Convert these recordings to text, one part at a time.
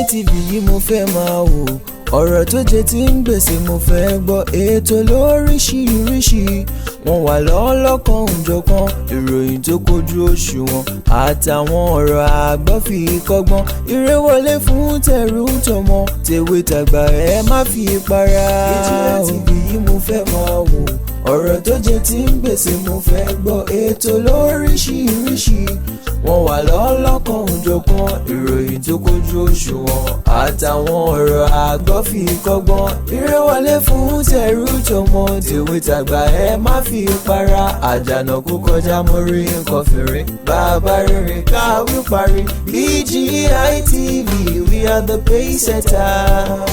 BGI TV yìí mo fẹ́ máa wò, ọ̀rọ̀ tó jẹ tí ń gbèsè mo fẹ́ gbọ́, ètò lóríṣiríṣi wọ́n wà lọ́lọ́kan òjọ̀kan, ìròyìn tó kojú òṣùwọ̀n àtàwọn ọ̀rọ̀ àgbọ́ fi kọ́gbọ́n, eré wọlé fún tẹrú tọmọ tèwe tàgbà ẹ má fi para. BGI TV yìí mo fẹ́ máa wò, ọ̀rọ̀ tó jẹ tí ń gbèsè mo fẹ́ gbọ́, ètò lóríṣiríṣi wọ́n wà lọ́lọ́kan òjọ̀kan, ìròyìn tó kojú òṣùwọ̀n àtàwọn ọ̀rọ̀ àgbọ́ fi kọ́gbọ́n, eré wọlé fún tẹrú tọmọ tèwe tàgbà ẹ má fi para. Àjànàkú kọjá mo rí nǹkan fèrè, bàbá rere káwí parí. BGI TV, we are the pacesetters.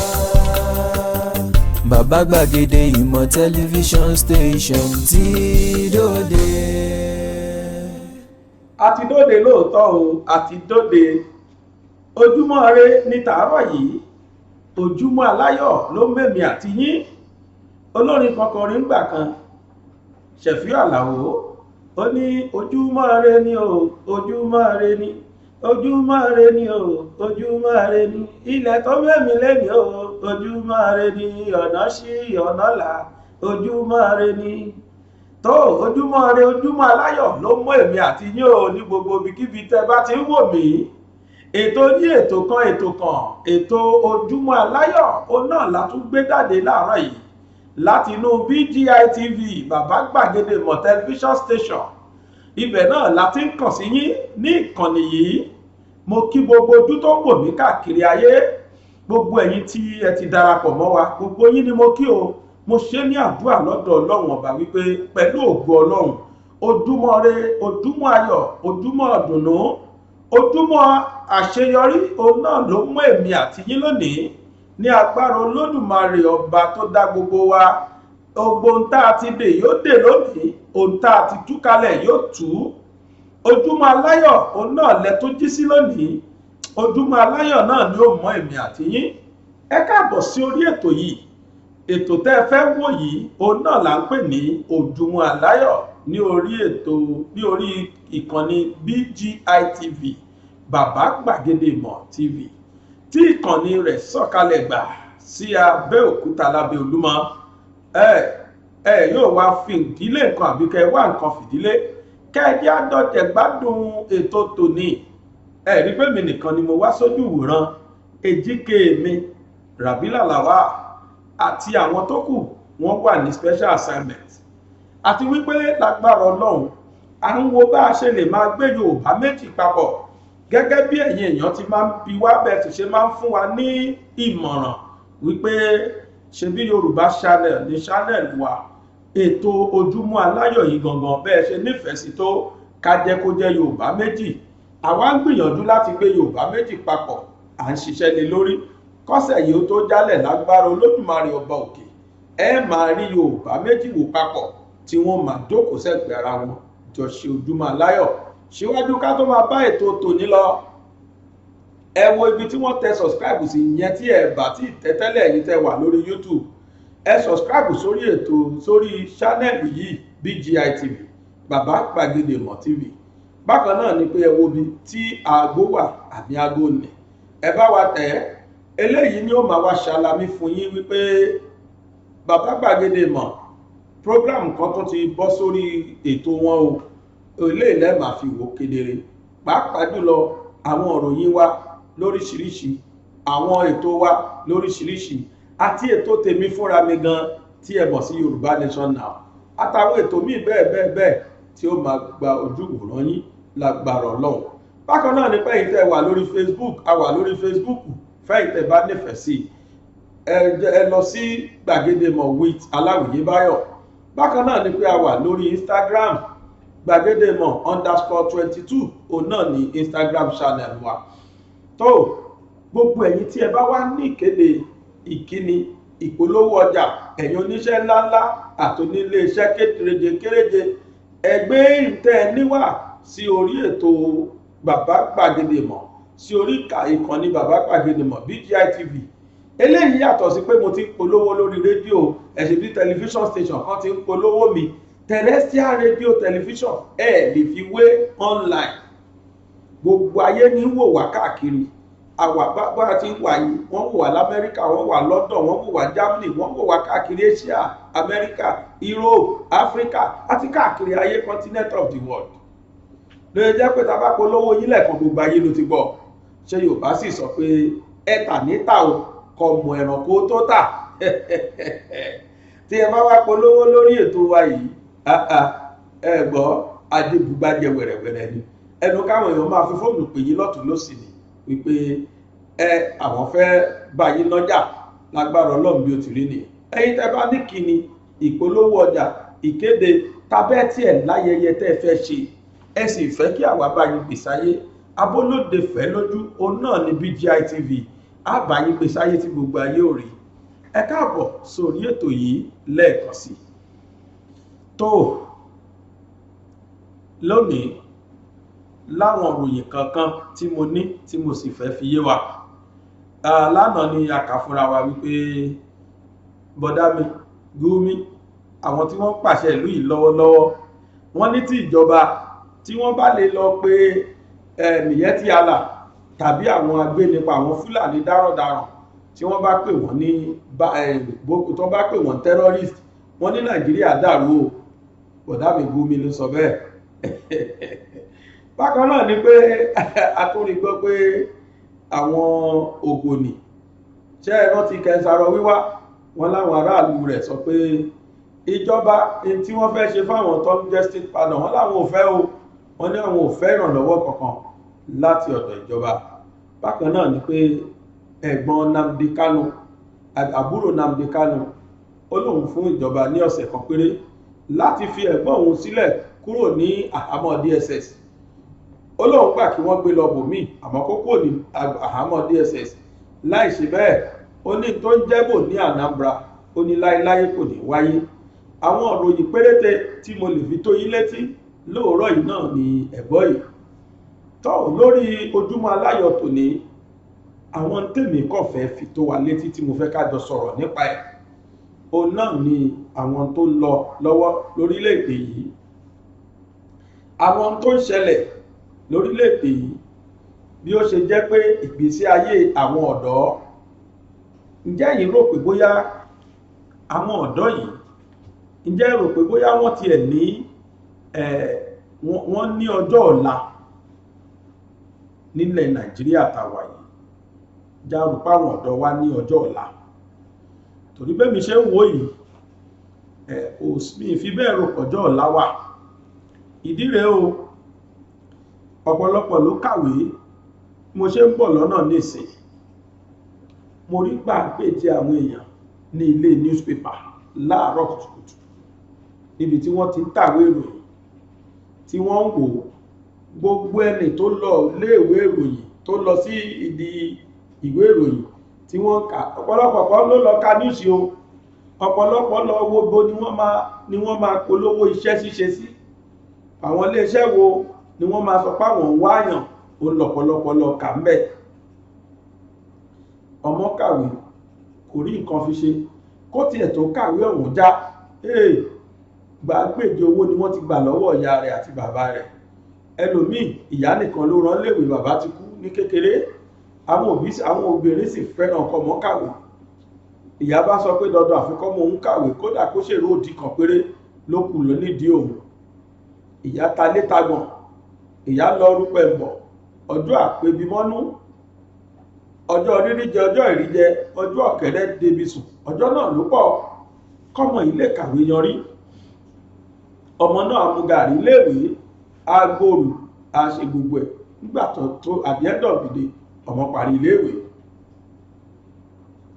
Bàbá gbàgede ìmọ̀ tẹlifíṣọ̀n station ti dòde. Àti dòde lóòótọ́ o, àti dòde. Ojúmọ́ ire ní tàárọ̀ yìí, ojúmọ́ aláyọ̀ ló mẹ́mí àti yín. Olórin kankan rí ńgbà kan, Ṣẹ̀fíù Àlàó, ó ní ojúmọ́ ire ni o, ojúmọ́ ire ni, ojúmọ́ ire ni o, ojúmọ́ ire ni, ilẹ̀ tó mẹ́mí lẹ́mí o, ojúmọ́ ire ni, ọ̀nà ṣí ọ̀nà là, ojúmọ́ ire ni. Tó ojúmọ́ ire, ojúmọ́ aláyọ̀ ló mú èmi àti yín o ní gbogbo ibikíbi tẹ́ bá ti ń wò mí. Ètò ní ètò kan, ètò ojúmọ́ aláyọ̀ òun náà la tún gbé jáde láàárọ̀ yìí láti inú BGI TV, bàbá gbàgede ìmọ̀ tẹlifíṣọ̀n station. Ibẹ̀ náà la ti ń kàn sí yín ní ìkànnì yìí. Mo kí gbogbo ojú tó ń wò mí káàkiri ayé, gbogbo ẹ̀yin tí ẹ ti darapọ̀ mọ́ wa, gbogbo yín ni mo kí o. Mo ṣe ní àdúrà lọ́dọ̀ Ọlọ́run ọba wípé pẹ̀lú ògo Ọlọ́run, ojúmọ́ ire, ojúmọ́ ayọ̀, ojúmọ́ ìdùnnú, ojúmọ́ àṣeyọrí òun náà ló mú èmi àti yín lónìí ní agbára Olódùmarè ọba tó dá gbogbo wa. Ohun tá a ti dè yóò dè lónìí, ohun tá a ti tú kalẹ̀ yóò tú. Ojúmọ́ aláyọ̀ òun náà lẹ tó jí sí lónìí, ojúmọ́ aláyọ̀ náà ni ó mọ́ èmi àti yín. Ẹ káàbọ̀ sí orí ètò yìí. Ètò tẹ́ ẹ fẹ́ wò yìí òun náà là ń pè ní ojúmọ́ aláyọ̀ ní orí ìkànnì BGI TV, bàbá gbàgede ìmọ̀ TV, tí ìkànnì rẹ̀ sọ̀kalẹ̀ gbà sí Abẹ́òkúta lábẹ́ Olúmọ. Yóò wá fi ìdílé nǹkan àbí kẹ́ wá nǹkan fìdílé kẹ́ẹ̀dí àdọ́jẹ̀ gbádùn ètò tòní. Rí pé mi nìkan ni mo wá sójú ìwòran, Èjìké mi Ràbílà Làwà àti àwọn tó kù wọ́n wà ní special assignment. Àti wípé lágbára Ọlọ́run à ń wo bá a ṣe lè máa gbé Yorùbá méjì papọ̀, gẹ́gẹ́ bí ẹ̀yin èèyàn ti máa ń bi wá, bẹ́ẹ̀ ti ṣe máa ń fún wa ní ìmọ̀ràn wípé ṣe bí Yorùbá channel ní channel wa. Ètò ojúmọ́ aláyọ̀ yìí gangan bẹ́ẹ̀ ṣe nífẹ̀ẹ́ sí tó ká jẹ́ kó jẹ́ Yorùbá méjì. Àwa ń gbìyànjú láti gbé Yorùbá méjì papọ̀, à ń ṣiṣẹ́ lé lórí. Kọ́sẹ̀ yìí ó tó jálẹ̀ lágbára Olódùmarè ọba òkè, ẹ máa rí Yorùbá méjì wò papọ̀ tí wọ́n máa jókòó sẹ́gbẹ̀ẹ́ ara wọn jọ ṣe ojúmọ́ aláyọ̀. Síwájú ká tó máa bá ètò tòní lọ, ẹ wo ibi tí wọ́n tẹ subscribe sí yẹn tí ẹ bá ti tẹ́tẹ́lẹ̀ yìí tẹ wà lórí YouTube. Ẹ subscribe sórí ètò sórí channel yìí BGI TV, bàbá gbàgede ìmọ̀ TV. Bákan náà ni pé ẹ wo ibi tí aago wà àmì aago nì, ẹ bá wa tẹ̀ ẹ́. Eléyìí ni ó máa wá ṣàlàyé fún yín wípé bàbá gbàgede ìmọ̀ program kan tó ti bọ́ sórí ètò wọn o. Ilé ilẹ̀ máa fi wò kedere, pàápàá jùlọ àwọn òròyìn wa lóríṣiríṣi, àwọn ètò wa lóríṣiríṣi, àti ètò tèmi fúnra mi gan tí ẹ mọ̀ sí Yorùbá Nation Now, àtàwọn ètò míì bẹ́ẹ̀ tí ó máa gba ojú wòran yín lágbára Ọlọ́run. Bákan náà ni pé ẹ̀yin tẹ́ wà lórí Facebook, a wà lórí Facebook fẹ́yìn tẹ́ bá nífẹ̀ẹ́ sí ẹ lọ sí gbàgede ìmọ̀ with Aláwìyé Báyọ̀. Bákan náà ni pé a wà lórí Instagram, gbàgede ìmọ̀ _22 òun náà ní Instagram channel wa. Tó gbogbo ẹ̀yin tí ẹ bá wá ní ìkéde, ìkíni, ìpolówó ọjà, ẹ̀yin oníṣẹ́ ńláńlá àtònílé iṣẹ́ kéréje ẹgbẹ́ ìtẹ́ níwà sí orí ètò bàbá gbàgede ìmọ̀, sí orí ìkànnì bàbá gbàgede ìmọ̀ BGI TV. Eléyìí yàtọ̀ sí pé mo ti polówó lórí rédíò, ẹ̀ṣẹ̀ bí tẹlifíṣọ̀n station kan ti ń polówó mi. Terrestrial radio television lè fi wé online. Gbogbo ayé ní wò wá káàkiri. àwà bá ti wà yìí wọ́n wò wá lamẹ́ríkà, wọ́n wà London, wọ́n wò wá Germany, wọ́n wò wá káàkiri Asia, America, Europe, Africa àti káàkiri ayé continent of the world. ló jẹ́ pé tá bá polówó yín lẹ́ẹ̀kan gbogbo ayé ló ti gbọ́. ṣé Yorùbá sì sọ pé ẹ̀tà níta o kò mọ ẹranko tó tà. tí ẹ bá wá polówó lórí ètò wa yìí ẹ gbọ́ adébùgbàjẹ wẹ̀rẹ̀wẹ̀rẹ̀ ni. ẹnu káwọn èèyàn máa fi fóònù pè yín lọ́tún lósì ni wípé àwọn fẹ́ bá yín lọ́jà lágbára Ọlọ́run bí ó ti rí ni. ẹ̀yin tẹ́ bá ní kíni ìpolówó ọjà, ìkéde tabẹ́tì ẹ̀ láyẹyẹ tẹ́ fẹ́ ṣe, ẹ sì fẹ́ kí àwa bá yín gbèsáyé abólóde fẹ́ lójú, òun náà ni BGI TV á bá yín gbèsáyé tí gbogbo ayé ò rí. ẹ káàbọ̀ sórí ètò yìí lẹ́ẹ̀kan sí. tó lónìí láwọn òròyìn kankan tí mo ní tí mo sì fẹ́ fi yé wa. lánàá ni a kà fúnra wa wípé bọ́dá mi Gumi, àwọn tí wọ́n pàṣẹ ìlú yìí lọ́wọ́lọ́wọ́, wọ́n ní tí ìjọba tí wọ́n bá lè lọ pé Miyetti Allah tàbí àwọn agbénipa, àwọn Fúlàní dárọ̀dáràn tí wọ́n bá pè wọ́n ní tó bá pè wọ́n terrorist, wọ́n ní Nàìjíríà dàrú o. bọ́dá mi Gumi ló sọ bẹ́ẹ̀. bákan náà ni pé a tún rí gbọ́ pé àwọn Ògònì, ṣé ẹ rántí Kẹsàrọ wíwá, wọn láwọn aráàlú rẹ̀ sọ pé ìjọba tí wọ́n fẹ́ ṣe fáwọn tó ń jẹ́ state pardon, wọn láwọn ò fẹ́ o, wọn ní àwọn ò fẹ́ ìrànlọ́wọ́ kankan láti ọ̀dọ̀ ìjọba. bákan náà ni pé ẹ̀gbọ́n Nnamdi Kanu, àbúrò Nnamdi Kanu, ó lóun fún ìjọba ní ọ̀sẹ̀ kan péré láti fi ẹ̀gbọ́n òun sílẹ̀ kúrò ní àhámọ́ DSS. ó lóun gbà kí wọ́n gbé lọ bòmíì àmọ́ kókó ní àhámọ́ DSS. láì ṣe bẹ́ẹ̀, ó ní tó ń jẹ́bò ní Anambra, ó ní láéláé kò ní wáyé. àwọn òròyìn péréte tí mo lè fi tó yín létí lóòrọ̀ yìí náà ni ẹ̀gbọ́ yìí. tó lórí Ojúmọ́ Aláyọ̀ tòní, àwọn tèmi kàn fẹ́ fi tó wa létí tí mo fẹ́ ká jọ sọ̀rọ̀ nípa ẹ̀, òun náà ni àwọn tó ń lọ lọ́wọ́ lórílẹ̀‐èdè yìí, àwọn tó ń ṣẹlẹ̀ lórílẹ̀‐èdè yìí, bí ó ṣe jẹ́ pé ìgbésí ayé àwọn ọ̀dọ́. ǹjẹ́ yìí rò pé bóyá àwọn ọ̀dọ́ yìí, ǹjẹ́ rò pé bóyá wọ́n tiẹ̀ ní wọ́n ní ọjọ́ ọ̀la nílẹ̀ Nàìjíríà tàwa yìí? já rò pé àwọn ọ̀dọ́ wa ní ọjọ́ ọ̀la? torí bẹ́ẹ̀ mi ṣe ń wò yìí, mi fi bẹ́ẹ̀ rò pọ̀jọ́ ọ̀la wà. ìdí rẹ̀ o, ọ̀pọ̀lọpọ̀ ló kàwé. mo ṣe ń bọ̀ lọ́nà nísìn, mo rí gbàgbéjì àwọn èèyàn ní ilé newspaper láàárọ̀ kùtùkùtù níbi tí wọ́n ti ń tàwé ìròyìn, tí wọ́n ń wò gbogbo ẹni tó lọ léèwé ìròyìn, tó lọ sí ìdí ìwé ìròyìn tí wọ́n kà. ọ̀pọ̀lọpọ̀ kan ló lọ ka níṣì o, ọ̀pọ̀lọpọ̀ lọ wo bo ni wọ́n máa polówó iṣẹ́ ṣíṣe sí, àwọn iléeṣẹ́ wo ni wọ́n máa sọ pé àwọn ń wáyàn, ó lọ́pọ̀lọpọ̀ lọ kà ń bẹ̀. ọmọ kàwé kò rí nǹkan fi ṣe, kó tiẹ̀ tó kàwé ọ̀hún já, gbàgbéje owó ni wọ́n ti gbà lọ́wọ́ ìyá rẹ̀ àti bàbá rẹ̀. ẹlòmíì ìyá nìkan ló rán léèwé, bàbá ti kú ní kékeré. àwọn obìnrin sì fẹ́ràn ọkọ mọ́ kàwé. ìyá bá sọ pé dandan àfikọ́ mọ́ òun kàwé, kódà kó ṣèrò òdì kan péré ló kù lọ nídìí òun. ìyá ta létagbọ̀n, ìyá lọ rúpẹ̀ bọ̀, ọjọ́ àpébímọ́nú, ọjọ́ rírí jẹ, ọjọ́ ìrí jẹ, ọjọ́ ọ̀kẹ́rẹ́ débi sùn, ọjọ́ náà ló pọ̀ kọ́mọ ilé kàwé yanrí. ọmọ náà mú gàrí léèwé, agbóòrù, a ṣe gbogbo ẹ̀. nígbà tó àbíẹ́dọ̀ bìde, ọmọ parí iléèwé.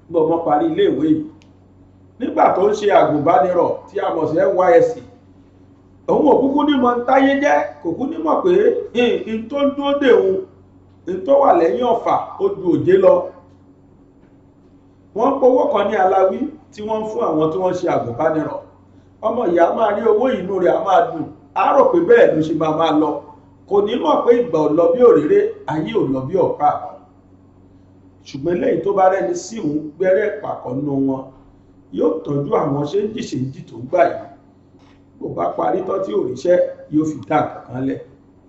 gbọ́ ọmọ parí iléèwé yìí, nígbà tó ń ṣe àgùnbánirọ̀ tí a mọ̀ sí NYSC, òun òkúkú ní mọ̀ ń táyé jẹ́, kò kú ní mọ̀ pé in tó ń dúró dè òun, in tó wà lẹ́yìn ọ̀fà ó ju òjé lọ. wọ́n powó kan ní aláwí tí wọ́n ń fún àwọn tí wọ́n ṣe àgùnbánirọ̀. ọmọ ìyá máa rí owó inú rẹ̀ á máa dùn, á rò pé bẹ́ẹ̀ ló ṣe máa lọ, kò ní mọ̀ pé ìgbà ò lọ bí òréré, ayé ò lọ bí ọ̀pá àbọ̀. ṣùgbọ́n lẹ́yìn tó bá rẹ́ni sí òun gbẹ́rẹ́ pàkọ́ nínú wọn, yóò tọ́jú àwọn ṣéǹjì tó gbà yìí. bó bá parí tán tí ò ríṣẹ́, yóò fi dá nǹkan lẹ̀.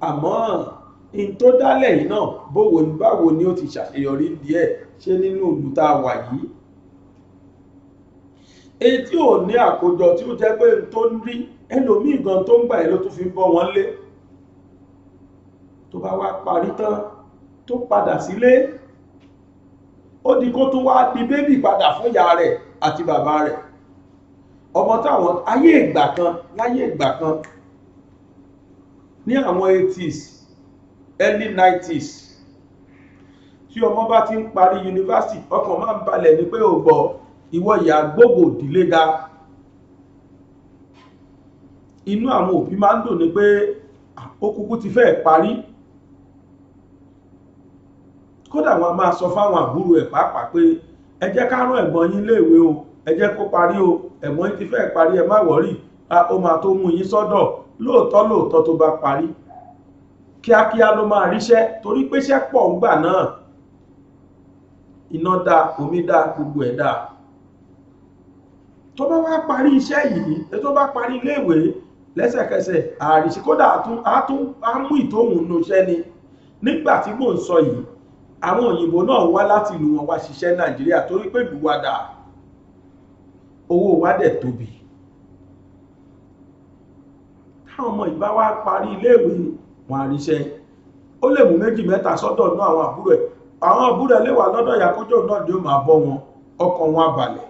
àmọ́ in tó dálẹ̀ yìí náà báwo ni ó ti ṣàṣeyọrí díẹ̀ ṣe nínú ìlú tá a wà yìí. èyí tí ò ní àkójọ tí ó jẹ́ pé tó ń rí ẹlòmíì gan tó ń gbà ẹ́ ló tún fi ń bọ́ wọn lé, tó bá wá parí tán tó padà sílé ó di kó tún wá di bébì padà fún ìyá rẹ̀ àti bàbá rẹ̀. ọmọ táwọn láyé ìgbà kan ní àwọn 80s early 90s tí ọmọ bá ti ń parí yunifásitì ọkàn máa ń balẹ̀ ní pé ò gbọ́ ìwọ ìyá gbogbo ìdílé ga. inú àwọn òbí máa ń dùn ní pé ó kúkú ti fẹ́ parí. kódà wọn máa sọ fáwọn àbúrò ẹ̀ pàápàá pé ẹ jẹ́ ká rán ẹ̀gbọ́n yín léèwé o, ẹ jẹ́ kó parí o, ẹ̀gbọ́n yín ti fẹ́ parí, ẹ má wọ́rì, ó máa tó mú yín sọ́dọ̀. lóòótọ́ tó bá parí kíákíá ló máa ríṣẹ́, torí pé iṣẹ́ pọ̀ ńgbà náà, iná dá, omi dá, gbogbo ẹ̀ dá. tó bá wá parí iṣẹ́ yìí, tó bá parí iléèwé lẹ́sẹ̀kẹsẹ̀ àríṣẹ́, kódà á mú ìtóhùn nù iṣẹ́ ni. nígbà tí mò ń sọ yìí àwọn òyìnbó náà wá láti ìlú wọn wá ṣiṣẹ́ Nàìjíríà, torí pé ìlú wa dà, owó wa dẹ̀ tóbi. táwọn ọmọ ìbá wá parí iléèwé wọn àríṣẹ́, ó lè mú 2 mẹ́ta sọ́dọ̀ náà àwọn àbúrò ẹ̀, àwọn àbúrò ẹ̀ lè wà lọ́dọ̀ ìyàkójò náà ni ó máa bọ́ wọn, ọkàn wọn abalẹ̀.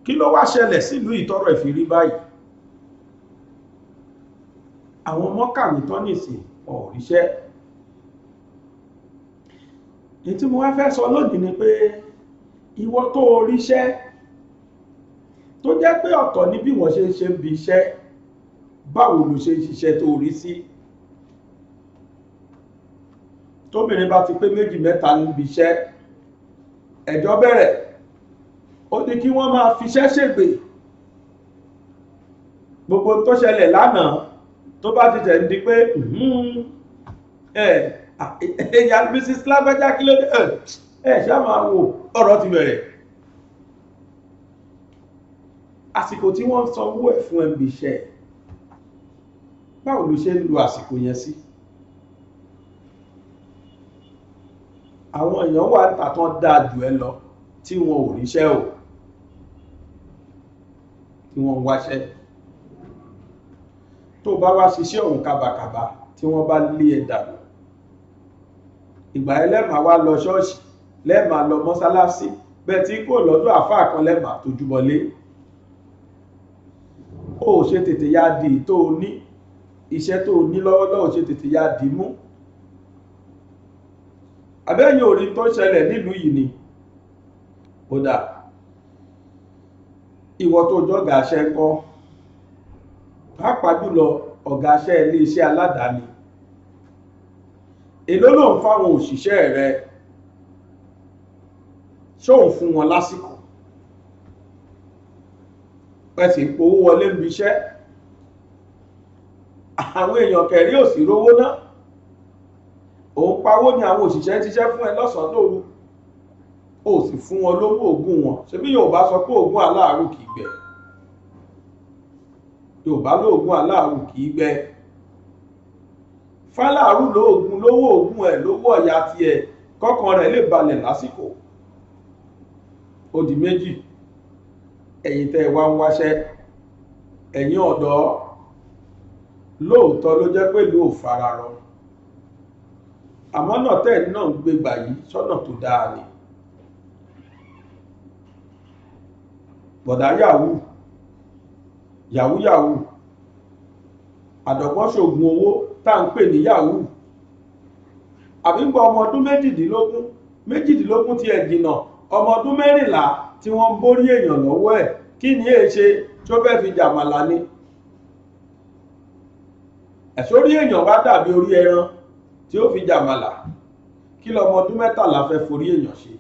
kí ló wá ṣẹlẹ̀ sílùú ìtọ́rọ̀ ìfìrí báyìí? àwọn ọmọ kàwé tán nìsín wọn ò ríṣẹ́. èyí tí mo wá fẹ́ sọ lónìí ni pé ìwọ tó ríṣẹ́ tó jẹ́ pé ọ̀tọ̀ ní bí wọ́n ṣe ń bi iṣẹ́, báwo ló ṣe ń ṣiṣẹ́ tó rí sí? tóbìnrin bá ti pé 2 mẹ́ta níbi iṣẹ́, ẹjọ́ bẹ̀rẹ̀, ó ní kí wọ́n máa fiṣẹ́ ṣègbè. gbogbo tó ṣẹlẹ̀ lánàá tó bá ti tẹ̀ ń di pé èyàn Mrs. lágbájá kí ló dé ṣá máa wò, ọ̀rọ̀ ti bẹ̀rẹ̀. àsìkò tí wọ́n sanwó ẹ̀ fún ẹ̀mí iṣẹ́, báwo ló ṣe ń lo àsìkò yẹn sí? àwọn èèyàn wà tàtàn dáa jù ẹ lọ tí wọn ò ríṣẹ́ o, tí wọ́n ń wáṣẹ́. tó bá wá ṣiṣẹ́ ọ̀hún kábàkàbà tí wọ́n bá lé ẹ dànù, ìgbà ẹ lẹ́màá wá lọ ṣọ́ọ̀ṣì, lẹ́màá lọ mọ́sálásí, bẹ́ẹ̀ tí kò lọ́dọ̀ àfáà kan lẹ́màá tó jùbọlé. ó ṣe tètè yá di tó ní iṣẹ́ tó ní lọ́wọ́lọ́wọ́, ṣe tètè yá di mú. abẹ́yìn orí tó ṣẹlẹ̀ nílùú yìí ni ó dà, ìwọ tó jọ́gà aṣẹ́ kọ́, pàápàá jùlọ ọ̀gá aṣẹ́ ilé iṣẹ́ aládàáni, èló ló ń fáwọn òṣìṣẹ́ rẹ? ṣóun fún wọn lásìkò? pẹ̀sì ń powó wọlé ń biṣẹ́, àwọn èèyàn kẹrí ò sí rówó náà, òun pawó ni àwọn òṣìṣẹ́ tíṣẹ́ fún ẹ lọ́sàn-án lóru, ó sì fún wọn lówó ògùn wọn. ṣebí Yorùbá sọ pé ògùn aláàrù kìí gbẹ, Yorùbá lóògùn aláàrù kìí gbẹ. fáláàrù lóògùn lówó ògùn ẹ̀ lówó ọ̀yà tiẹ̀ kọ́kàn rẹ̀ lè balẹ̀ lásìkò. ó di méjì, ẹ̀yin tẹ́ wá ń wáṣẹ́, ẹ̀yin ọ̀dọ́, lóòótọ́ ló jẹ́ pé ló fararọ, àmọ́ náà tẹ́ náà ń gbé gbà yìí sọ́nà tó dáa ni. bọ̀dá yahoo àdọ̀gbọ́n ṣògùn owó tá ń pè ní yahoo, àbí ń gbọ́ ọmọ ọdún méjìdínlógún ti ẹ̀ jìnà, ọmọ ọdún 14 tí wọ́n ń borí èèyàn lọ́wọ́ ẹ̀, kí ni èé ṣe tó fẹ́ fi jàmàlà ni? ẹ̀sórí èèyàn wá dàbí orí ẹran tí ó fi jàmàlà, kí lọmọ ọdún 13 fẹ́ forí èèyàn ṣe?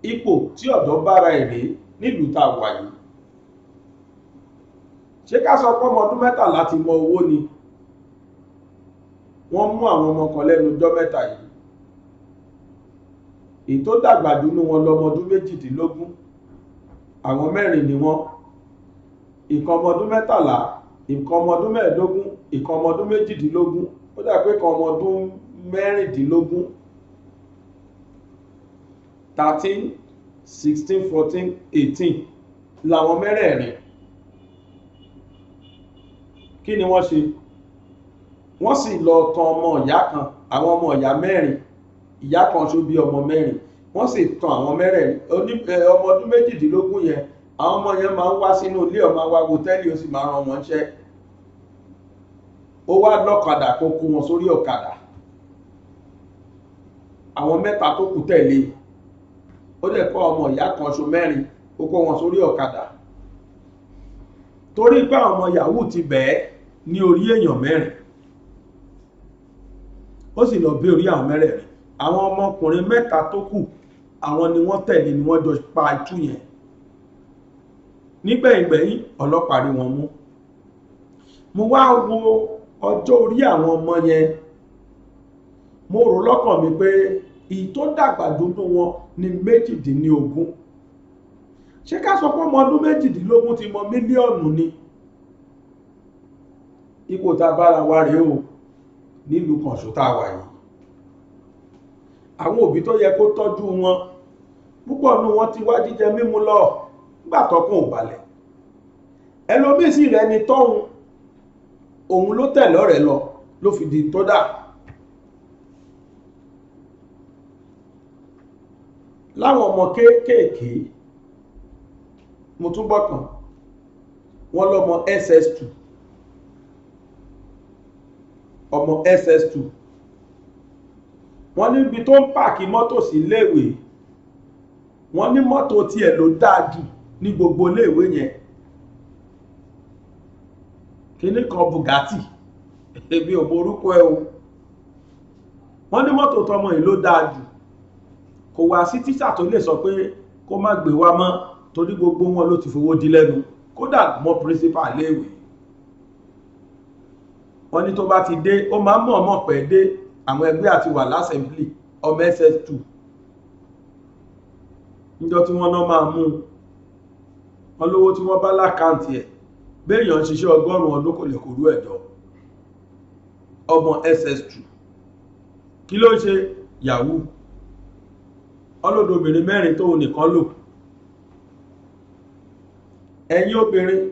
ipò tí ọ̀dọ́ bára èrè nílùú tá a wà yìí, ṣé ká sọ pé ọmọ ọdún 13 ti mọ owó ni? wọ́n mú àwọn ọmọ kan lẹ́nu ọjọ́ mẹ́ta yìí, èyí tó dàgbà jù nínú wọn lọmọ ọdún 18, àwọn 4 ni wọ́n, ìkan ọmọ ọdún 13, ìkan ọmọ ọdún 15, ìkan ọmọ ọdún 18. ó dà pé kan ọmọ ọdún mẹ́rìndínlógún 13, 16, 14, 18 làwọn mẹ́rẹ̀ẹ̀rin. Kí ni wọ́n ṣe? Wọ́n sì lọ tan ọmọ ìyá kan, àwọn ọmọ ìyá mẹ́rin, ìyá kan ṣó bí ọmọ mẹ́rin, wọ́n sì tan àwọn mẹ́rẹ̀ẹ̀rin. Ọmọ ọdún méjìdínlógún yẹn, àwọn ọmọ yẹn máa ń wá sínú ilé, ọmọ wa wo tẹ́lẹ̀ ó sì máa rán wọn ṣẹ́. Ó wá lọ́kadà kó kó wọn sórí ọ̀kadà, àwọn mẹ́ta tó kù tẹ̀lé, ó dẹ̀ kọ́ ọmọ ìyá kan ṣó mẹ́rin, ó kó wọn sórí ọ̀kadà. Torí pé àwọn ọmọ yahoo ti bẹ̀ẹ́ ní orí èèyàn mẹ́rin, ó sì lọ bí orí àwọn mẹ́rẹ̀ẹ̀rin. Àwọn ọmọkùnrin mẹ́ta tó kù, àwọn ni wọ́n tẹ̀lé, ni wọ́n jọ pa itú yẹn. Nígbẹ̀yìngbẹ̀yìn ọlọ́pàá rí wọn mú. Mo wá wo ọjọ́ orí àwọn ọmọ yẹn, mo rò lọ́kàn mi pé èyí tó dàgbà dúdú wọn ní 18. Ṣé ká sọ pé ọmọ ọdún 18 ti mọ mílíọ̀nù ni? Ipò tá a bára wa rèé o nílùú kan ṣó tá a wà yìí. Àwọn òbí tó yẹ kó tọ́jú wọn, púpọ̀ nínú wọn ti wá jíjẹ mímu lọ nígbà tọkùn ò balẹ̀. Ẹlòmíì sì rẹ̀ ni tọ́hun, òun ló tẹ̀lé ọ̀rẹ́ lọ ló fi di tó dà. Láwọn ọmọ kéékèèké, mo tún gbọ́ kan, wọ́n lọ́mọ SS2, ọmọ SS2, wọ́n níbi tó ń pààkì mọ́tò sí iléèwé, wọ́n ní mọ́tò tiẹ̀ ló dáa jù ní gbogbo iléèwé yẹn. Kíní kan Bugatti, ebi ò mọ orúkọ ẹ o. Wọ́n ní mọ́tò tọmọ yìí ló dáa jù, kò wá sí tíṣà tó lè sọ pé kó má gbé wá mọ́, torí gbogbo wọn ló ti fowó di lẹ́nu, kódà mọ́ principal léèwé. Wọ́n ní tó bá ti dé, ó máa mọ̀ pẹ́ dé, àwọn ẹgbẹ́ àti wà lásẹ̀mblì, ọmọ SS2. Níjọ́ tí wọ́n náà máa mú wọn lówó tí wọ́n bá lákàntì ẹ̀, béèyàn ṣiṣẹ́ 100 ọdún kò lè kórú ẹ̀jọ́. Ọmọ SS2 kí ló ṣe? Yahoo. Ọlọ́dọ̀bìnrin 4 tóun nìkan lò. Ẹ̀yin obìnrin,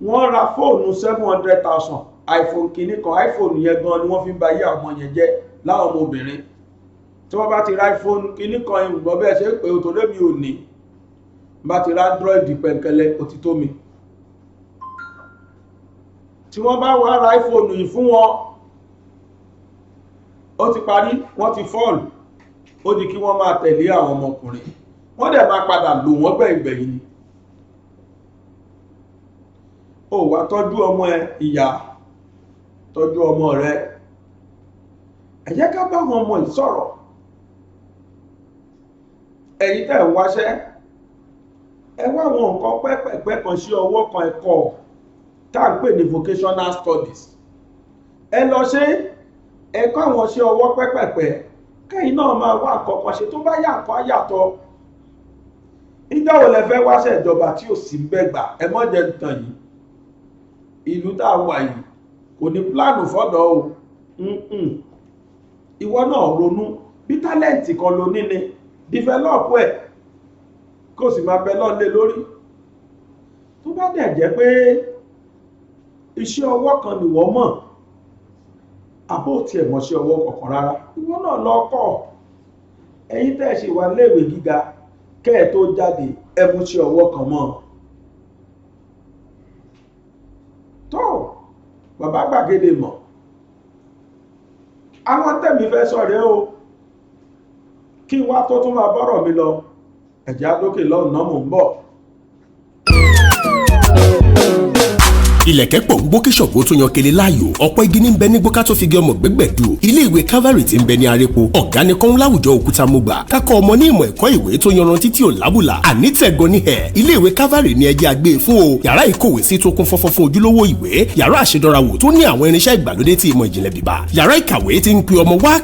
wọ́n ra fóònù 700,000 iPhone kìíní kan, iPhone yẹn gan ni wọ́n fi ń ba yí àwọn ọmọ yẹn jẹ́ láwọn ọmọ obìnrin. Tí wọ́n bá ti ra iPhone kìíní kan, ìgbọ́ bẹ́ẹ̀ ṣe pé o tó lémi ò ní, bá ti ra Android pẹ̀kẹ́lẹ́, ó ti tó mi. Tí wọ́n bá wá ra iPhone yìí fún wọn, ó ti parí, wọ́n ti fọ́ọ̀lù, ó di kí wọ́n máa tẹ̀lé àwọn ọmọkùnrin, wọ́n dẹ̀ máa padà lò wọ́n gbẹ̀yìngbẹ̀yìn ni. Ó wá tọ́jú ọmọ ẹ, ìyá tọ́jú ọmọ rẹ. Ẹ jẹ́ ká bá àwọn ọmọ yìí sọ̀rọ̀. Ẹ̀yin tẹ́ ń wáṣẹ́, ẹ wá àwọn nǹkan pẹ́pẹ̀pẹ́ kan sí ọwọ́ kan ẹ̀kọ́ tá à ń pè ní vocational studies. Ẹ lọ ṣe ẹ̀kọ́ àwọn sí ọwọ́ pẹ́pẹ̀pẹ́, kẹ́yìn náà máa wá àkọ́kọ́ ṣe, tó bá yà kọ́ yàtọ̀. Ìjọ́ wo lẹ fẹ́ wáṣẹ́ ìjọba tí ò sí bẹ́gbà? Ẹ mọ́ jẹ́ nǹkan yìí. Ìlú tá a wà yìí kò ní pláànù fọ́dọ̀ o. Ìwọ náà ronú, bí tálẹ́ǹtì kan lo níní, develop ẹ̀ kó sì máa bẹ lọ́lé lórí. Tó bá dẹ̀ jẹ́ pé iṣẹ́ ọwọ́ kan nìwọ mọ̀, àbó tí ẹ̀ mọ̀ sí ọwọ́ kọ̀ọ̀kan rárá, ìwọ náà lọ kọ́. Ẹ̀yin tẹ́ ṣe wà léèwé gíga, kẹ́ ẹ̀ tó jáde, ẹ mú sí ọwọ́ kan mọ́. Tó bàbá gbàgede mọ̀, àwọn tẹ̀mí fẹ́ sọ̀rẹ́ o, kí wá tó tún máa bọ́rọ̀ mi lọ, ẹ̀jẹ̀ adókè lọ́nà mò ń bọ̀. Ilẹ̀kẹ̀ pọ̀ ń gbó kí ṣọ̀gbó tó yan kele láàyò. Ọ̀pọ̀ igi ní bẹ nígbó ká tó fi gé ọmọ gbẹ́gbẹ̀dù. Ilé ìwé Calvary tí ń bẹ ní Arépo. Ọ̀gá ni kọ́ń láwùjọ òkúta mo gbà. Kákọ́ ọmọ ní ìmọ̀ ẹ̀kọ́ ìwé tó yanrantí tí ò lábùlà. Àní tẹ̀gàn ní ẹ̀. Ilé ìwé Calvary ni ẹjẹ́ àgbé fún o. Yàrá ìkówèésí tó kún fọ́fọ́ fún ojúlówó ìwé. Yàrá àṣedọ́rawò tó ní àwọn irinṣẹ́ ìgbàlódé tí ìmọ̀ ìjìnlẹ̀ bíbá. Yàrá ìkàwé tí ń pe ọmọ wá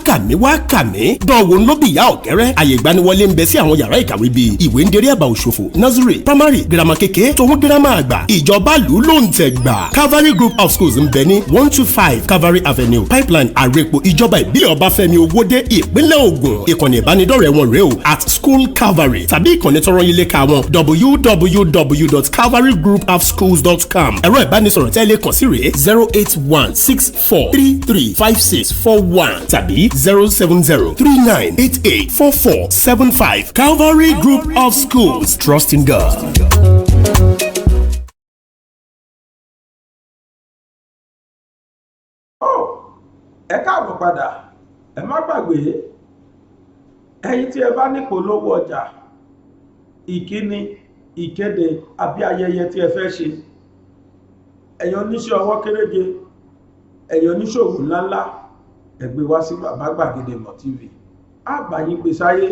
kà mí. Dánwò ń ló bí ìyá ọ̀kẹ́rẹ́. Àyè ìgbaniwọlé ń bẹ sí àwọn yàrá ìkàwé bíi ìwé ń derí àbá òṣòfò, nursery, primary, girama kékeré, tòun girama àgbà. Ìjọba lù ló ń tẹ̀ gbà. gbà. Calvary Group of Schools ń bẹ ní 125 Calvary Avenue Pipeline Àrèpò ìjọba ìbílẹ̀ Ọbáfẹ́mi Owódé ìpínlẹ̀ Ògùn. Ìkànnì ìbánidọ́rẹ̀ẹ́ wọn rèé o @School Calvary tàbí ìkànnì tọrọ yín léka wọn www.calvarygroupofschools.com. ẹ̀rọ ìbánisọ̀rọ̀ tẹ́lẹ̀ kàn sí rèé 08164335641 tàbí 07039884475. Calvary Group of Schools, trust in God. Ẹ káàbọ̀ padà, ẹ má gbàgbé ẹ̀yin tí ẹ bá ní polówó ọjà, ìkíni, ìkéde àbí ayẹyẹ tí ẹ fẹ́ ṣe, ẹ̀yin oníṣẹ́ ọwọ́ kéréje, ẹ̀yin oníṣòwò ńláńlá, ẹ gbé wá sí Bàbá Gbàgede Ìmọ̀ TV. Á bá yín gbé sáyé,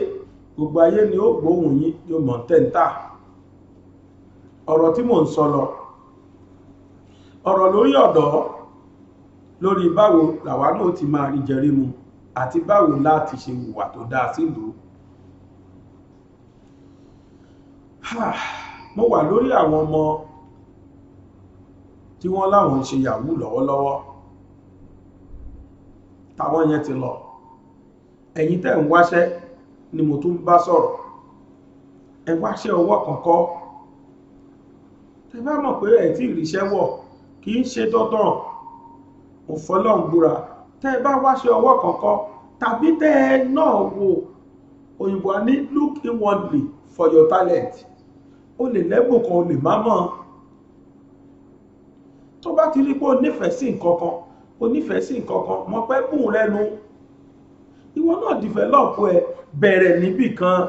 gbogbo ayé ni ó gbóhùn yín ní ó mọ̀ tẹ́ǹtà. Ọ̀rọ̀ tí mò ń sọ lọ, ọ̀rọ̀ lórí ọ̀dọ́, lórí báwo làwa náà ti máa rí jẹrí mu àti báwo láti ṣe hùwà tó dáa sílùú. Mo wà lórí àwọn ọmọ tí wọ́n láwọn ń ṣe yahoo lọ́wọ́lọ́wọ́, táwọn yẹn ti lọ. Ẹ̀yin tẹ́ ń wáṣẹ́ ni mo tún bá sọ̀rọ̀. Ẹ wáṣẹ́ ọwọ́ kankan. Tẹ́ bá mọ̀ pé ẹ tí ìríṣẹ́ wọ̀ kì í ṣe dandan. Mo fọlọ́run búra, tẹ́ bá wáṣẹ́ ọwọ́ kankan tàbí tẹ́ ẹ náà wò òyìnbó ní look inwardly for your talent. O lè lẹ́bùn kan, o lè má mọ̀. Tó bá ti rí pé o nífẹ̀ẹ́ sí nǹkan kan, o nífẹ̀ẹ́ sí nǹkan kan, mọ̀ pé bùn rẹ nu. Ìwọ náà develop ẹ, bẹ̀rẹ̀ níbì kan.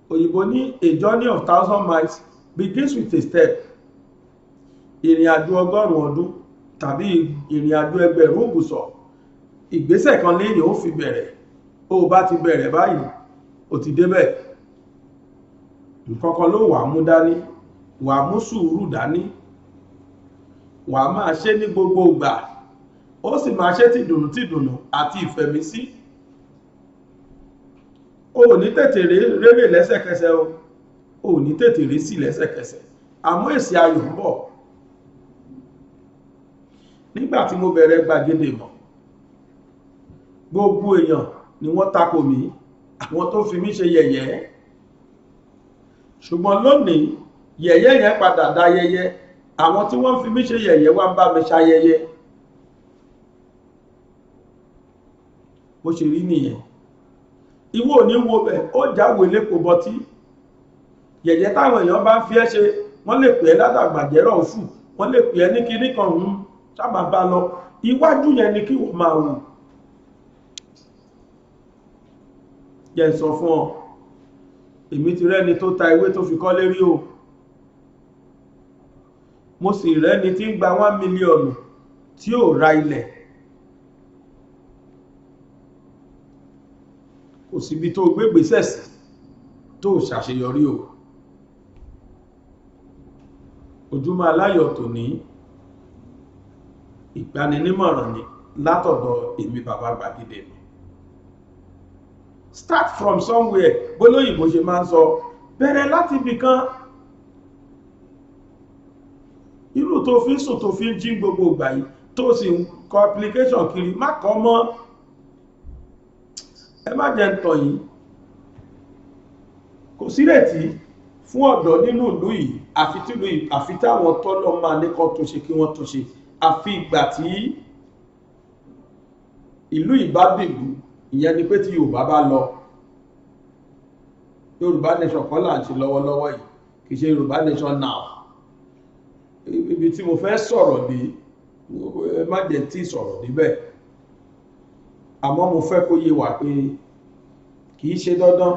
Òyìnbó ní a journey of 1,000 miles begins with a step. Ìrìn àjò 100 ọdún tàbí ìrìn àjò ẹgbẹ̀rún ògùsọ̀, ìgbésẹ̀ kan lẹ́yìn ó fi bẹ̀rẹ̀. Ó bá ti bẹ̀rẹ̀ báyìí, ó ti débẹ̀. Nǹkan kan ló wà mú dání, wà mú sùúrù dání, wà máa ṣe ní gbogbo ìgbà, ó sì máa ṣe tìdùnnú àti ìfẹ̀mísí. O ò ní tètè rérè lẹ́sẹ̀kẹsẹ̀ o ò ní tètè rí sí lẹ́sẹ̀kẹsẹ̀, àmọ́ èsì ayọ̀ ń bọ̀. Nígbà tí mo bẹ̀rẹ̀ Gbàgede Ìmọ̀, gbogbo èèyàn ni wọ́n tako mi, àwọn tó fi mí ṣe yẹ̀yẹ́. Ṣùgbọ́n lónìí, yẹ̀yẹ́ yẹn padà dáyẹyẹ, àwọn tí wọ́n fi mí ṣe yẹ̀yẹ́ wá ń bá mi ṣayẹyẹ. Bó ṣe rí nìyẹn. Ìwọ ò ní wo bẹ̀, ó jáwé lépo bọtí. Yẹ̀yẹ́ táwọn èèyàn bá ń fi ẹ́ ṣe, wọ́n lè pè ẹ́ ládàgbàjẹ́rọ̀ òfù, wọ́n lè pè ẹ́ ní kinní kan sábà bá lọ. Iwájú yẹn ni kí wọ́n máa wò. Jẹ́ sọ fún ọ, èmi ti rẹ́ni tó ta ewé tó fi kọ́lé rí o. Mo sì rẹ́ni tí ń gba 1 mílíọ̀nù tí ò ra ilẹ̀. Kò síbi tó gbégbèsẹ̀ sí tó ṣàṣeyọrí o. Ojúmọ́ aláyọ̀ tòní, ìgbaninímọ̀ràn ni látọ̀dọ̀ èmi Bàbá Gbàgede Ìmọ̀. Start from somewhere, bólóyìnbó ṣe máa ń sọ, bẹ̀rẹ̀ láti ibì kan. Irú tó fi ń sùn tó fi ń jí gbogbo ìgbà yìí tó sì ń kọ application kiri, má kọ́ mọ́. Ẹ má jẹ́ ń tàn yín. Kò sírètí fún ọ̀dọ́ nínú ìlú yìí àfi táwọn tọ́lọ́ máa ní kan tó ṣe kí wọ́n tó ṣe, àfi ìgbà tí ìlú ìbádìlú, ìyẹn ni pé tí Yorùbá bá lọ. Yorùbá nation kan là ń ṣe lọ́wọ́lọ́wọ́ yìí, kì í ṣe Yorùbá nation now. Ibi tí mo fẹ́ sọ̀rọ̀ dé, ẹ má jẹ́ tí sọ̀rọ̀ níbẹ̀. Àmọ́ mo fẹ́ kó yé wa pé kì í ṣe dandan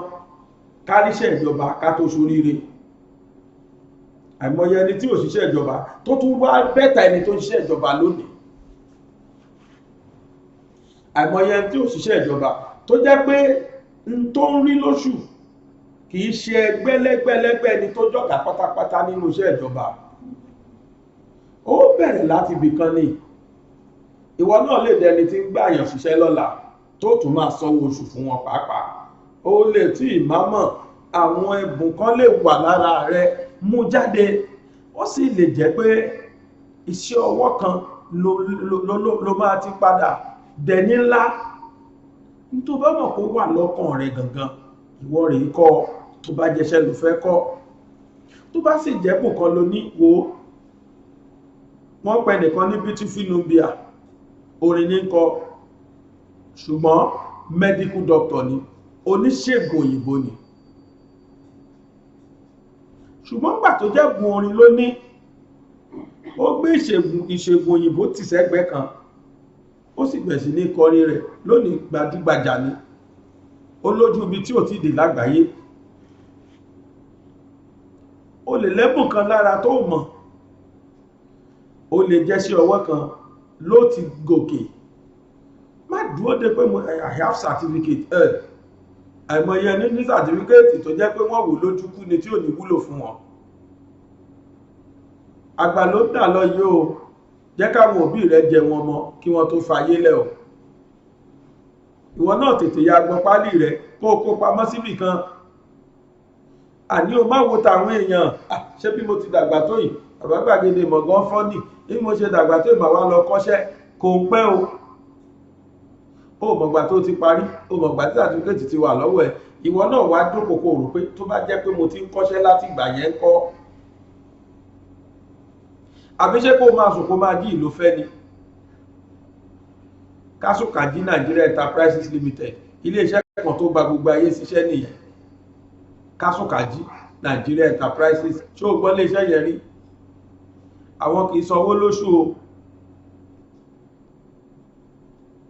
káríṣẹ́ ìjọba ká tó ṣoríire. Àìmọye ẹni tí ò ṣiṣẹ́ ìjọba tó tún wá bẹ́tà ẹni tó ṣiṣẹ́ ìjọba lónìí. Àìmọye ẹni tí ò ṣiṣẹ́ ìjọba tó jẹ́ pé n tó ń rí lóṣù kì í ṣe ẹgbẹ́lẹ́gbẹ́lẹ́gbẹ́ ẹni tó jọ̀gá pátápátá nínú iṣẹ́ ìjọba. Ó bẹ̀rẹ̀ láti ibì kan ni. Ìwọ náà lè dẹni tí ń gbàyàn ṣiṣẹ́ lọ́la tó tún máa sanwó oṣù fún wọn pàápàá. Ó lè tí ìmámọ̀ àwọn ẹ̀bùn kan lè wà lára rẹ, mú jáde. Ó sì lè jẹ́ pé iṣẹ́ ọwọ́ kan ló máa ti padà dẹni ńlá. Tó bá mọ̀ kó wà lọ́kàn rẹ̀ gangan, ìwọ rèé kọ́. Tó bá jẹ́ṣẹ́ ló fẹ́ kọ́, tó bá sì jẹ́bùn kan ló ní wo, wọ́n pẹ nìkan ní Beautiful Nubia, orin ní kọ, ṣùgbọ́n medical doctor ni, oníṣègùn òyìnbó ni. Ṣùgbọ́n gbà tó jẹ́bùn orin ló ní, ó gbé ìṣègùn òyìnbó tì sẹ́gbẹ́ kan, ó sì bẹ̀rẹ̀ sí ní kọrin rẹ̀. Lónìí gbajúgbajà ni, ó lójú ibi tí ò ti dé lágbàáyé. O lè lẹ́bùn kan lára tó mọ̀, o lè jẹ́ sí ọwọ́ kan ló ti gòkè. Má dúró dé pé I have certificate. Àìmọye ní certificate tó jẹ́ pé wọ́n wò lójú kú ni tí ò ní wúlò fún wọn. Àgbà ló dà lọ yìí o, jẹ́ káwọn òbí rẹ̀ jẹ wọn mọ́ kí wọ́n tó fayé lẹ̀ o. Ìwọ náà tètè ya gbọ́n pálí rẹ̀ kó pamọ́ síbì kan. Àní o má wo tàwọn èèyàn, ṣé bí mo ti dàgbà tó yìí, bàbá gbàgede mọ̀gán fọ́nì, bí mo ṣe dàgbà tó ìmọ̀ wá lọ kọ́ṣẹ́, kò ń pẹ́ o. Ó mọ̀gbà tó ti parí, ó mọ̀gbà tí certificate ti wà lọ́wọ́ ẹ̀. Ìwọ náà wá dókòkò rò pé tó bá jẹ́ pé mo ti ń kọ́ṣẹ́ láti ìgbà yẹn kọ́. Àbí ṣé kó máa sùn kó máa jí ìlú fẹ́ ni. Kásùkàjí Nigeria Enterprises Limited, ilé iṣẹ́ kan tó gba gbogbo ayé ṣiṣẹ́ nìyẹn. Kásùkàjí Nigeria Enterprises, ṣé o gbọ́ lé iṣẹ́ yẹn rí? Àwọn kìí sanwó lóṣù o.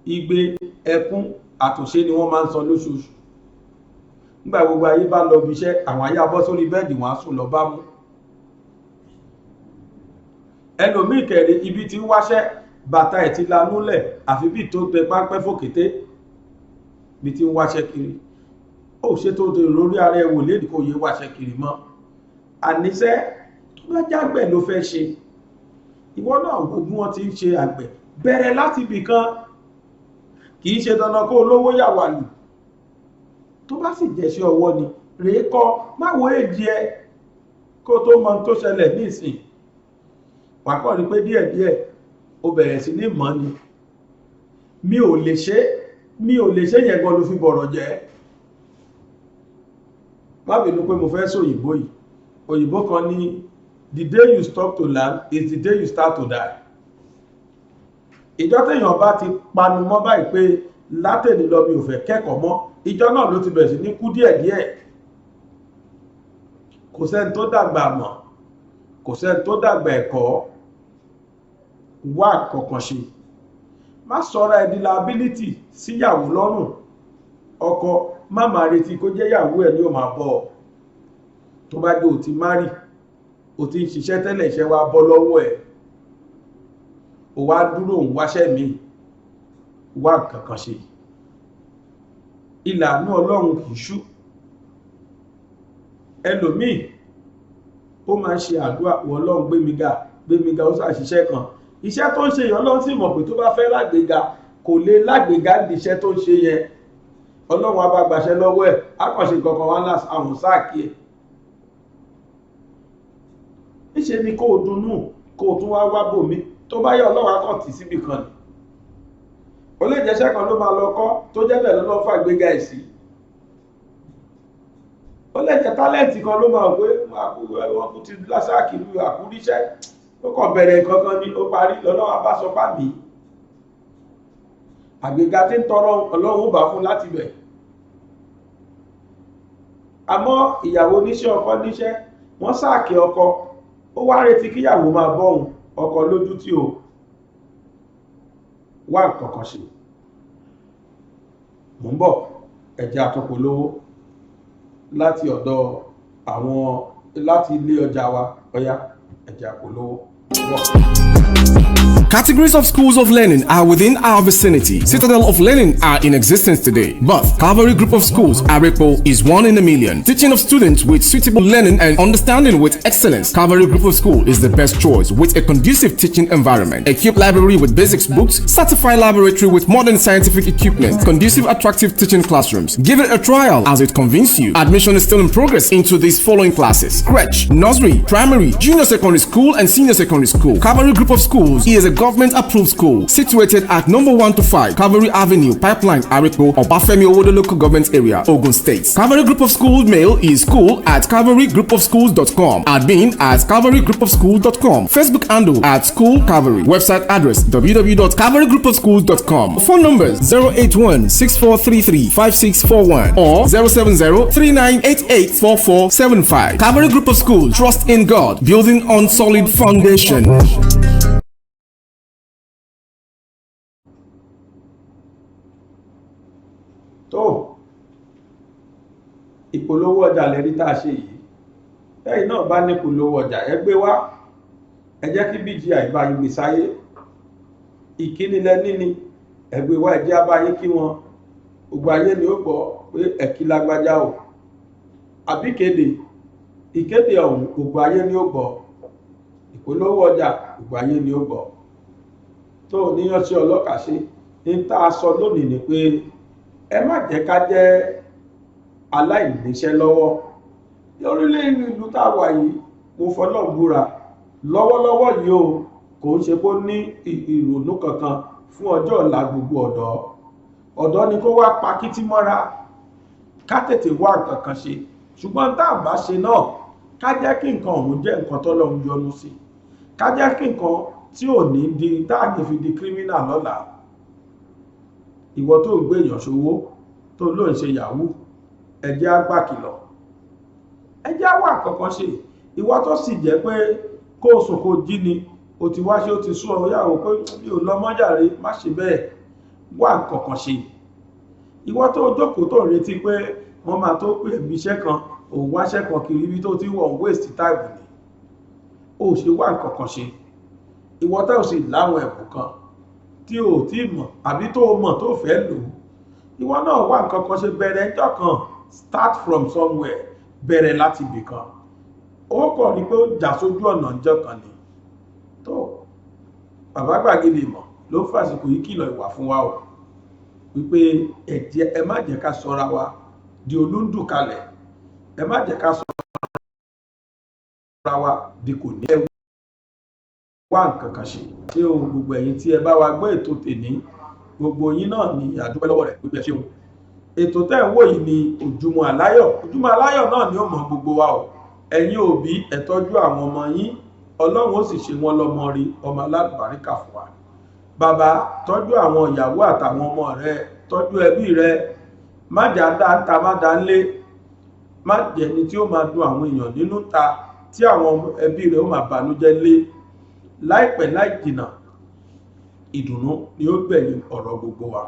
Igbe, ẹkún, àtúnṣe ni wọ́n máa ń san lóṣooṣù. Nígbà gbogbo ayé bá lọ bí iṣẹ́, àwọn ayé abọ́ sórí bẹ́ẹ̀dì wọn á sùn lọ bá mú. Ẹlòmíì kẹ̀rẹ̀ ibi tí ń wáṣẹ́, bàtà ẹ̀ ti lanúlẹ̀ àfi bí tó tẹ pápẹ́ fòkété bí tí ń wáṣẹ́ kiri. Ó ṣe tó dé lórí ara ẹwò lédìí kò yé wáṣẹ́ kiri mọ́. Àníṣẹ́ tó bá jágbẹ̀ ló fẹ́ ṣe, ìwọ náà gbogbo wọn ti ń ṣe àgbẹ̀, bẹ̀rẹ̀ láti ibì kan. Kìí ṣe dandan kó olówó yàwà lù. Tó bá sì jẹ́ sí ọwọ́ ni, rèé kọ́, má wo èjì ẹ kó tó mọ tó ṣẹlẹ̀ ní ìsìn. Wà kọ́ rí pé díẹ̀díẹ̀ ó bẹ̀rẹ̀ sí ní mọ̀ ni. Mi ò lè ṣe yẹn gan ló fi bọ̀rọ̀ jẹ́. Má bínú pé mo fẹ́ sọ òyìnbó yìí. Òyìnbó kan ní the day you stop to learn is the day you start to die. Ìjọ́ téèyàn bá ti panu mọ́ báyìí pé látẹ̀ni lọ mi ò fẹ́ kẹ́kọ̀ọ́ mọ́, ìjọ́ náà ló ti bẹ̀rẹ̀ sí ní kú díẹ̀díẹ̀. Kò sẹ́ni tó dàgbà mọ̀, kò sẹ́ni tó dàgbà ẹ̀kọ́. Wá kọ̀kan ṣe. Má sọ̀rọ̀ ẹ di liability síyàwó lọ́rùn. Ọkọ má máa retí kó jẹ́ ìyàwó ẹ̀ ni ó máa bọ́ ọ. Tó bá dé o ti márì, o ti ń ṣiṣẹ́ tẹ́lẹ̀, iṣẹ́ wa bọ́ lọ́wọ́ ẹ̀. O wá dúró ń wáṣẹ́ mi. Wá kọ̀kan ṣe. Ìlànà Ọlọ́run kìí ṣú. Ẹlòmíì ó máa ń ṣe àdúrà, wọ Ọlọ́run gbé mi ga, ó ṣàṣiṣẹ́ kan. Iṣẹ́ tó ń ṣe yẹn Ọlọ́run sì mọ̀ pé tó bá fẹ́ lágbèga kò lè lágbèga di iṣẹ́ tó ń ṣe yẹn. Ọlọ́run á bá gbàṣẹ lọ́wọ́ ẹ̀, á kàn ṣe kankan wá àwọn sáàkì ẹ̀. Níṣe ni kó o dunnú, kó o tún wá bòmí. Tó bá yẹ Ọlọ́run á kàn tì síbì kan ni. Ó lè jẹ́ṣẹ́ kan ló máa lọ kọ́ tó jẹ́ bẹ́ẹ̀ lọ́lọ́ fún àgbéga ẹ̀ sí. Ó lè jẹ́ tálẹ́ǹtì kan ló máa pé wọ́n kú ti lásáàkì lu àkúríṣẹ́. Ó kàn bẹ̀rẹ̀ kankan ni ó parí lọ́lọ́wọ́ bá sọ pá mi. Àgbéga tí ń tọrọ Ọlọ́run ó bá fún láti bẹ̀. Àmọ́ ìyàwó níṣẹ́ ọkọ níṣẹ́, wọ́n sáàkì ọkọ, ó wá retí kíyàwó máa bọ́hùn ọkọ lójú tí ó wá kọ̀kan ṣe. Mò ń bọ̀, ẹ̀jẹ̀ àtọpolówó láti ọ̀dọ̀ láti ilé ọjà wa, ọya ẹ̀jẹ̀ àpolówó. Categories of schools of learning are within our vicinity. Citadel of Learning are in existence today, but Calvary Group of Schools, Arepo, is one in a million. Teaching of students with suitable learning and understanding with excellence. Calvary Group of School is the best choice with a conducive teaching environment. Equipped library with basics books, certified laboratory with modern scientific equipment, conducive attractive teaching classrooms. Give it a trial as it convinces you. Admission is still in progress into these following classes: crèche, nursery, primary, junior secondary school, and senior secondary school. Calvary Group of Schools is a government-approved school situated at number 1 to 5 Calvary Avenue, Pipeline, Arepo, Obafemi Owodo Local Government Area, Ogun State. Calvary Group of Schools mail is school@calvarygroupofschools.com. admin@calvarygroupofschools.com. Facebook handle @School Calvary. Website address www.calvarygroupofschools.com. Phone numbers 081-6433-5641 or 070-3988-4475. Calvary Group of Schools. Trust in God, building on solid foundation. tó ìpolówó ọjà lẹ́rí tá a ṣe yìí lẹ́yìn náà bá ní ìpolówó ọjà ẹ gbé wá, ẹ jẹ́ kí BGI bá yín gbé sáyé. Ìkíni lẹ́ní ni ẹ gbé wá, ẹ jẹ́ á bá yín kí wọn, gbogbo ayé ni ó gbọ́ pé ẹ̀kí lágbájá o. Àbí ìkéde ọ̀hún gbogbo ayé ni ó gbọ́, ìpolówó ọjà gbogbo ayé ni ó gbọ́. tó níyàn sí ọlọ́kà ṣe ní tá a sọ lónìí ni pé ẹ má jẹ́ ká jẹ́ aláìníṣẹ́ lọ́wọ́. Lórílẹ̀ ìlú tá a wà yìí, mo fọlọ́run búra, lọ́wọ́lọ́wọ́ yìí o kò ń ṣe kó ní ìrònú kankan fún ọjọ́ ọ̀la gbogbo ọ̀dọ́ ni kó wá pa kítí mọ́ra ká tètè wá nǹkan kan ṣe. Ṣùgbọ́n tá a bá ṣe náà, ká jẹ́ kí nǹkan ọ̀hún jẹ́ nǹkan tọ́lọ́run yọ́nú sí, ká jẹ́ kí nǹkan tí ò ní di táàgì fi di kírímínà lọ́la. Ìwọ tó ń gbé èèyàn ṣòwò tó ló ń ṣe yahoo, ẹ jẹ́ á gbà kìlọ̀, ẹ jẹ́ á wá nǹkan kan ṣe. Ìwọ tó sì jẹ́ pé kó o sùn kó jí ni o ti wá ṣe, o ti sún ọ yàwó pé mi ò lọ mọ́jàre, má ṣe bẹ́ẹ̀, wá nǹkan kan ṣe. Ìwọ tó jókòó tó ń retí pé wọ́n máa tó pè ẹ̀mí iṣẹ́ kan, òun wáṣẹ́ kan kiri ibi tó ti wọ̀ waste time ni, o ṣe wá nǹkan kan ṣe. Ìwọ tó sì láwọn ẹ̀bùn kan tí o tí mọ̀ àbí tó mọ̀ tó fẹ́ lò, ìwọ náà wá nǹkan kan ṣe. Bẹ̀rẹ̀ ẹjọ́ kan, start from somewhere, bẹ̀rẹ̀ láti ibì kan. Ó kọ̀ ní pé ó jà sójú ọ̀nà ìjọ kan ni. tó bàbá Gbàgede Ìmọ̀ ló fàsìkò yìí kìlọ̀ ìwà fún wa o, wípé ẹ má jẹ́ ká sọra wa di olúndùkalẹ̀, ẹ má jẹ́ ká sọra wa di kò ní ẹwú. Wá nǹkan kan ṣe. Ṣé o gbogbo ẹ̀yin tí ẹ bá wa gbọ́ ètò tèní, gbogbo yín náà ni àdúpẹ́ lọ́wọ́ rẹ̀ pípẹ́ ṣe o. Ètò tẹ́ ń wò yìí ni Ojúmọ́ Aláyọ̀. Ojúmọ́ Aláyọ̀ náà ni ó mọ gbogbo wa o. Ẹ̀yin òbí ẹ tọ́jú àwọn ọmọ yín, Ọlọ́run ó sì ṣe wọ́n lọ́mọ rí, ọmọ alábàríkà fún wa. Bàbá tọ́jú àwọn ìyàwó àtàwọn ọmọ rẹ, tọ́jú ẹbí rẹ, má jà dáńtà má dá ńlé, má jẹ́ ni tí ó máa dùn àwọn èèyàn nínú ta tí àwọn ẹbí rẹ ó máa bànújẹ́ lé. Láìpẹ́ láì jìnnà ìdùnnú ni ó gbẹ̀yìn ọ̀rọ̀ gbogbo wa.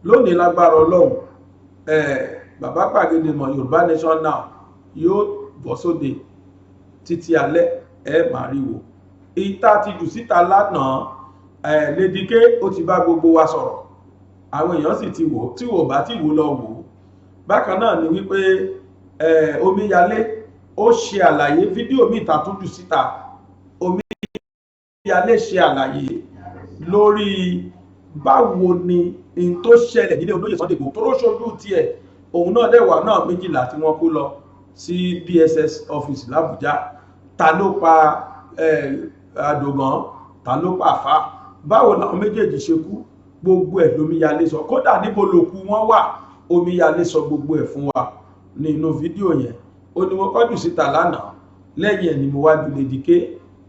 Lónìí lágbára Ọlọ́run, bàbá Gbàgede Ìmọ̀ Yorùbá Nation Now yóò bọ́ sóde títí alẹ́, ẹ máa rí wò. Ìta ti jù síta lánàá, Lady K ó ti bá gbogbo wa sọ̀rọ̀, àwọn èèyàn sì ti wò, tí wò bá ti wò lọ wò. Bákan náà ni wípé Omíyalé ó ṣe àlàyé, fídíò míì ta tún jù síta. Omíyalé ṣe àlàyé lórí báwo ni in tó ṣẹlẹ̀ nílé olóyè Sunday Igboho tó ṣojú tiẹ̀, òun náà dẹ̀wà náà 12 tí wọ́n kó lọ sí DSS office l'Abuja. Ta ló pa Adogan, ta ló pa Àfá, báwo làwọn méjèèjì ṣe kú, gbogbo ẹ̀ l'Omíyalé sọ. Kódà níbo lòkú wọn wà, Omíyalé sọ gbogbo ẹ̀ fún wa nínú fídíò yẹn. Ó ní mo kọjú síta lánàá, lẹ́yìn ẹ̀ ni mo wá ju Lady K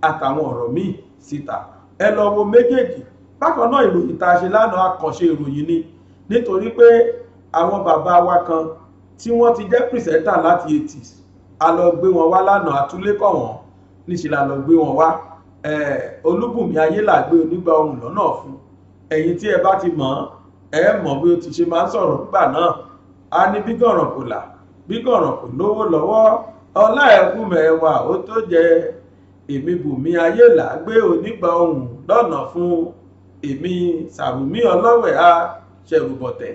àtàwọn ọ̀rọ̀ míì síta. Ẹ lọ wo méjèèjì. Bákan náà ìròyìn tá a ṣe lánàá àkànṣe ìròyìn ni, nítorí pé àwọn bàbá wa kan tí wọ́n ti jẹ́ pìrìsẹ́ńtà láti 80s, a lọ gbé wọn wá lánàá, àtúlékọ̀ wọn níṣẹ́ la lọ gbé wọn wá. Olúbùnmi Ayélàgbé onígbà ohun lọ́nà fún ẹ̀yin tí ẹ bá ti mọ̀ ẹ mọ̀ bí ó ti ṣe máa ń sọ̀rọ̀ nígbà náà. A ní bí gànràn kò là, bí gànràn kò lówó lọ́wọ́, ọlá ẹ̀kú mẹ́wàá ó tó jẹ, èmi Bùnmi Ayélàágbé onígbà ohùn lọ́nà fún èmi Sàrùmí ọlọ́wẹ̀ á ṣẹ̀rùbọ̀tẹ̀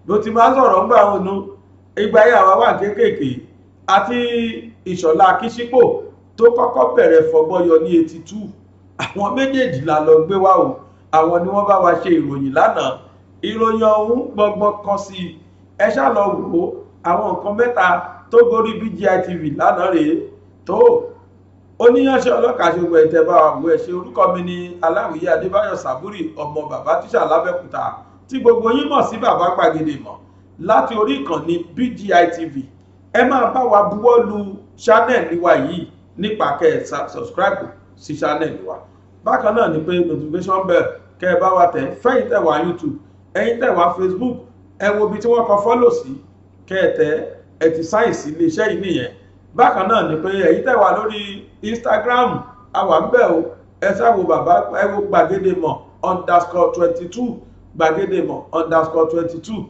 bó ti máa sọ̀rọ̀ ń gbà wọn nu ìgbà yà wá wà kéékèèké àti Ìṣọ̀lá Akíṣípò tó kọ́kọ́ bẹ̀rẹ̀ fọgbọ́yọ ní 82 àwọn méjèèjì la lọ gbé wá o àwọn ni wọ́n bá wa ṣe ìròyìn lánàá ìròyìn ọ̀hún gbọ̀ngbọ̀n kan sí ẹ ṣá lọ wò ó àwọn nǹkan mẹ́ta tó gorí BGI TV lánàá rèé tó oníyanṣẹ́ ọlọ́kà ṣe gbọ́ ìtẹ́bá àwọ̀ ẹ̀ṣẹ̀ orúkọ mi ní Aláwìyé Adébáyọ̀ Sàbúrì ọmọ bàbá tíṣà lábẹ́kúta tí gbogbo yín mọ̀ sí bàbá gbàgede mọ̀ láti orí ìkànnì BGI TV ẹ máa bá wa buwọ́ lu ṣánẹ́ẹ̀lì wa yìí nípa kẹ́ ẹ subscribe sí ṣánẹ́ẹ̀lì wa bákan náà ni pé notification bell kẹ́ ẹ bá wa tẹ̀ fẹ́yìn tẹ̀ wá YouTube ẹ̀yin tẹ̀ wá Facebook ẹ wo ibi tí wọ́n kọ follow sí kẹ́ ẹ tẹ̀ ẹ ti sáìn sí iléeṣẹ́ yìí nìyẹn bákan náà ni pé ẹ̀yin tẹ̀ wá lórí Instagram àwa ń bẹ̀ o ẹ ṣáwo bàbá ẹ wo gbàgede mọ̀ _22 gbàgede mọ̀ _22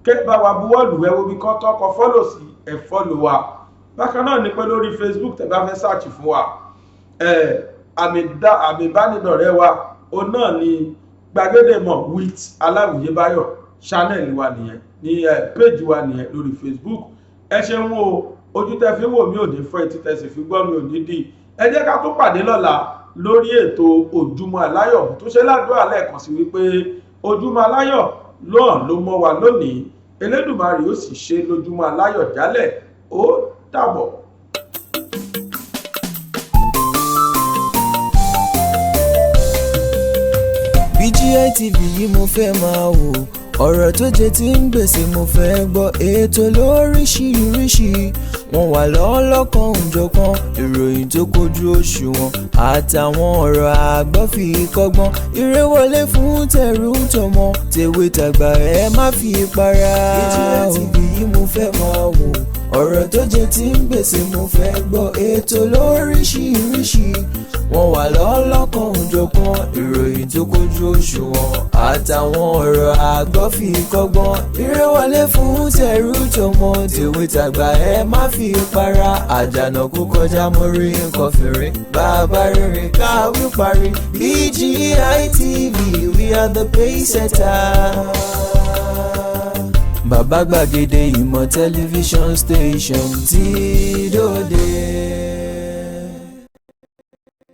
kẹ́ ẹ bá wa buwọ́lù ẹ wo ibi kan tọ́kọ follow sí ẹ follow wa bákan náà ni pé lórí Facebook tẹ́ bá fẹ́ search fún wa àmì ìbánidọ̀rẹ́ wa o náà ni gbàgede mọ̀ with Aláwìyé Báyọ̀ channel wa nìyẹn ní page wa nìyẹn lórí Facebook ẹ ṣeun o ojú tẹ́ fi wò mí ò ní fọ́ etí tẹ́ sì fi gbọ́ mi ò ní dì ẹ jẹ́ ká tún pàdé lọ́la lórí ètò Ojúmọ́ Aláyọ̀ tó ṣe ládùúrà lẹ́ẹ̀kan sí wípé Ojúmọ́ Aláyọ̀ lọ́ọ̀ ló mọ́ wa lónìí Elédùmarè ó sì ṣe lójúmọ́ aláyọ̀ jálẹ̀ ó dàbọ̀. BGI TV yìí mo fẹ́ máa wò ọ̀rọ̀ tó jẹ tí ń gbèsè mo fẹ́ gbọ́ ètò lóríṣiríṣi wọ́n wà lọ́lọ́kan òjọ̀kan ìròyìn tó kojú òṣùwọ̀n àtàwọn ọ̀rọ̀ àgbọ́ fi kọ́gbọ́n eré wọlé fún tẹ̀rù tọmọ tèwe tàgbà ẹ má fi para. BGI TV yìí mo fẹ́ máa wò ọ̀rọ̀ tó jẹ tí ń gbèsè mo fẹ́ gbọ́ ètò lóríṣiríṣi wọ́n wà lọ́lọ́kan òjọ̀kan ìròyìn tó kojú òṣùwọ̀n àtàwọn ọ̀rọ̀ àgbọ́ fi kọ́gbọ́n eré wọlé fún tẹ̀rù tọmọ tèwe tàgbà ẹ má fi para àjànàkú kọjá mórí nǹkan fèrè bàbá rere káwí parí BGI TV we are the pace setters. Bàbá gbàgede ìmọ̀ tẹlifíṣọ̀n station tí dòde.